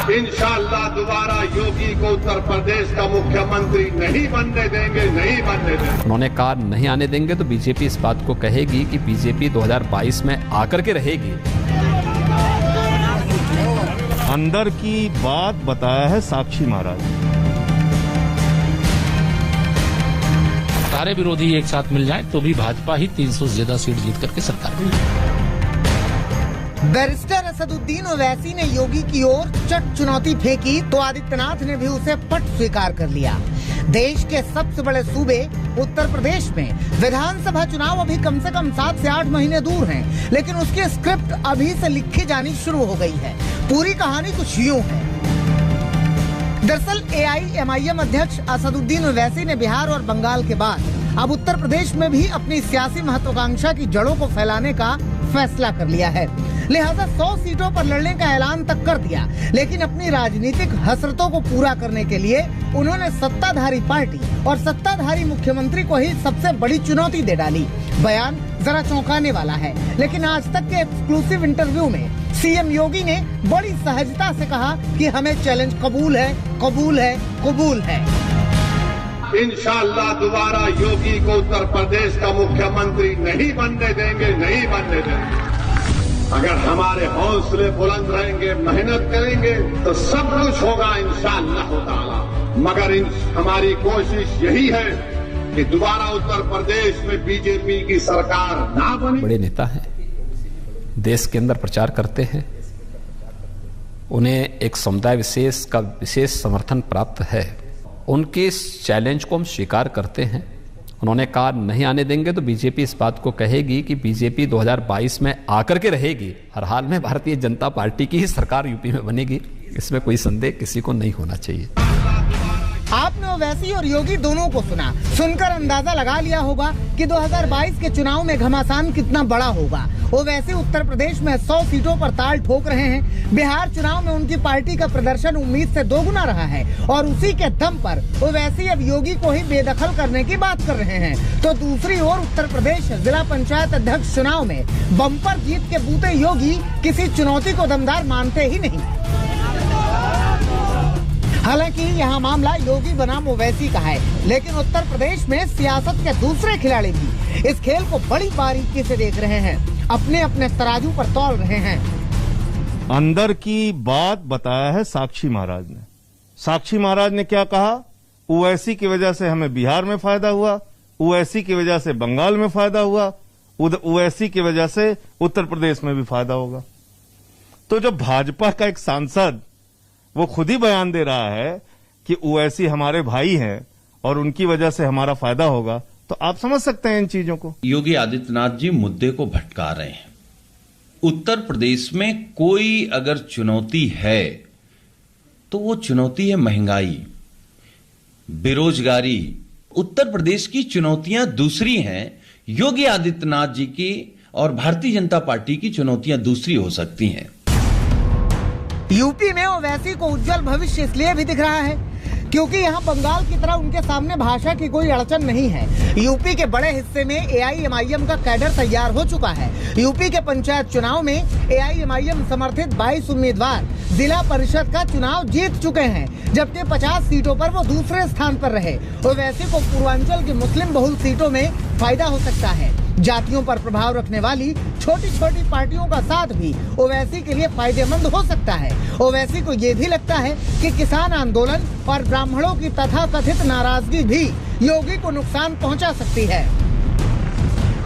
इंशाअल्लाह दोबारा योगी को उत्तर प्रदेश का मुख्यमंत्री नहीं बनने देंगे, नहीं बनने देंगे। उन्होंने कहा नहीं आने देंगे तो बीजेपी इस बात को कहेगी कि बीजेपी 2022 में आकर के रहेगी। अंदर की बात बताया है साक्षी महाराज। सारे विरोधी एक साथ मिल जाए तो भी भाजपा ही 300 से ज्यादा सीट जीत करके सरकार में। बैरिस्टर असदुद्दीन ओवैसी ने योगी की ओर चट चुनौती फेंकी तो आदित्यनाथ ने भी उसे पट स्वीकार कर लिया। देश के सबसे बड़े सूबे उत्तर प्रदेश में विधानसभा चुनाव अभी कम से कम 7 से 8 महीने दूर हैं, लेकिन उसकी स्क्रिप्ट अभी से लिखी जानी शुरू हो गई है। पूरी कहानी कुछ यूं है। दरअसल AIMIM अध्यक्ष असदुद्दीन ओवैसी ने बिहार और बंगाल के बाद अब उत्तर प्रदेश में भी अपनी सियासी महत्वाकांक्षा की जड़ों को फैलाने का फैसला कर लिया है। लिहाजा 100 सीटों पर लड़ने का ऐलान तक कर दिया, लेकिन अपनी राजनीतिक हसरतों को पूरा करने के लिए उन्होंने सत्ताधारी पार्टी और सत्ताधारी मुख्यमंत्री को ही सबसे बड़ी चुनौती दे डाली। बयान जरा चौंकाने वाला है, लेकिन आज तक के एक्सक्लूसिव इंटरव्यू में सीएम योगी ने बड़ी सहजता से कहा कि हमें चैलेंज कबूल है, कबूल है, कबूल है। इंशाअल्लाह दोबारा योगी को उत्तर प्रदेश का मुख्यमंत्री नहीं बनने देंगे, नहीं बनने देंगे। अगर हमारे हौसले बुलंद रहेंगे, मेहनत करेंगे तो सब कुछ होगा इंशाअल्लाह ताला। मगर हमारी कोशिश यही है कि दोबारा उत्तर प्रदेश में बीजेपी की सरकार ना बने। बड़े नेता हैं, देश के अंदर प्रचार करते हैं, उन्हें एक समुदाय विशेष का विशेष समर्थन प्राप्त है। उनके इस चैलेंज को हम स्वीकार करते हैं। उन्होंने कहा नहीं आने देंगे तो बीजेपी इस बात को कहेगी कि बीजेपी 2022 में आकर के रहेगी। हर हाल में भारतीय जनता पार्टी की ही सरकार यूपी में बनेगी, इसमें कोई संदेह किसी को नहीं होना चाहिए। आपने ओवैसी और योगी दोनों को सुना, सुनकर अंदाजा लगा लिया होगा कि 2022 के चुनाव में घमासान कितना बड़ा होगा। ओवैसी उत्तर प्रदेश में 100 सीटों पर ताल ठोक रहे हैं। बिहार चुनाव में उनकी पार्टी का प्रदर्शन उम्मीद से दोगुना रहा है और उसी के दम पर ओवैसी अब योगी को ही बेदखल करने की बात कर रहे हैं। तो दूसरी ओर उत्तर प्रदेश जिला पंचायत अध्यक्ष चुनाव में बम्पर जीत के बूते योगी किसी चुनौती को दमदार मानते ही नहीं। हालांकि यहाँ मामला योगी बनाम ओवैसी का है, लेकिन उत्तर प्रदेश में सियासत के दूसरे खिलाड़ी भी इस खेल को बड़ी बारीकी से देख रहे हैं, अपने अपने तराजू पर तौल रहे हैं। अंदर की बात बताया है साक्षी महाराज ने। साक्षी महाराज ने क्या कहा? ओवैसी की वजह से हमें बिहार में फायदा हुआ, ओवैसी की वजह से बंगाल में फायदा हुआ, ओवैसी की वजह से उत्तर प्रदेश में भी फायदा होगा। तो जब भाजपा का एक सांसद वो खुद ही बयान दे रहा है कि ओवैसी हमारे भाई हैं और उनकी वजह से हमारा फायदा होगा, तो आप समझ सकते हैं इन चीजों को। योगी आदित्यनाथ जी मुद्दे को भटका रहे हैं। उत्तर प्रदेश में कोई अगर चुनौती है तो वो चुनौती है महंगाई, बेरोजगारी। उत्तर प्रदेश की चुनौतियां दूसरी हैं, योगी आदित्यनाथ जी की और भारतीय जनता पार्टी की चुनौतियां दूसरी हो सकती हैं। यूपी में ओवैसी को उज्जवल भविष्य इसलिए भी दिख रहा है क्योंकि यहाँ बंगाल की तरह उनके सामने भाषा की कोई अड़चन नहीं है। यूपी के बड़े हिस्से में AIMIM का कैडर तैयार हो चुका है। यूपी के पंचायत चुनाव में AIMIM समर्थित 22 उम्मीदवार जिला परिषद का चुनाव जीत चुके हैं, जबकि 50 सीटों पर वो दूसरे स्थान पर रहे। ओवैसी को पूर्वांचल की मुस्लिम बहुल सीटों में फायदा हो सकता है। जातियों पर प्रभाव रखने वाली छोटी छोटी पार्टियों का साथ भी ओवैसी के लिए फायदेमंद हो सकता है। ओवैसी को ये भी लगता है कि किसान आंदोलन और ब्राह्मणों की तथाकथित नाराजगी भी योगी को नुकसान पहुंचा सकती है।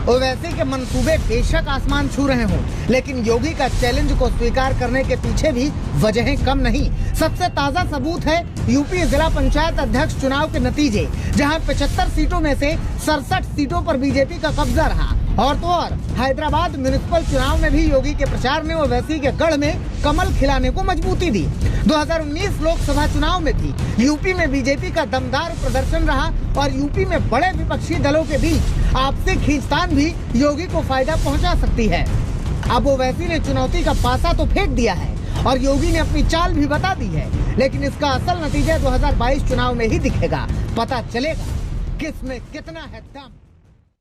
ओवैसी के मंसूबे बेशक आसमान छू रहे हों, लेकिन योगी का चैलेंज को स्वीकार करने के पीछे भी वजहें कम नहीं। सबसे ताजा सबूत है यूपी जिला पंचायत अध्यक्ष चुनाव के नतीजे, जहां 75 सीटों में से 67 सीटों पर बीजेपी का कब्जा रहा। और तो और हैदराबाद म्युनिसिपल चुनाव में भी योगी के प्रचार ने ओवैसी के गढ़ में कमल खिलाने को मजबूती दी। 2019 लोकसभा चुनाव में भी यूपी में बीजेपी का दमदार प्रदर्शन रहा और यूपी में बड़े विपक्षी दलों के बीच आपसी खींचतान भी योगी को फायदा पहुंचा सकती है। अब ओवैसी ने चुनौती का पासा तो फेंक दिया है और योगी ने अपनी चाल भी बता दी है, लेकिन इसका असल नतीजा 2022 चुनाव में ही दिखेगा। पता चलेगा किसमें कितना है दम।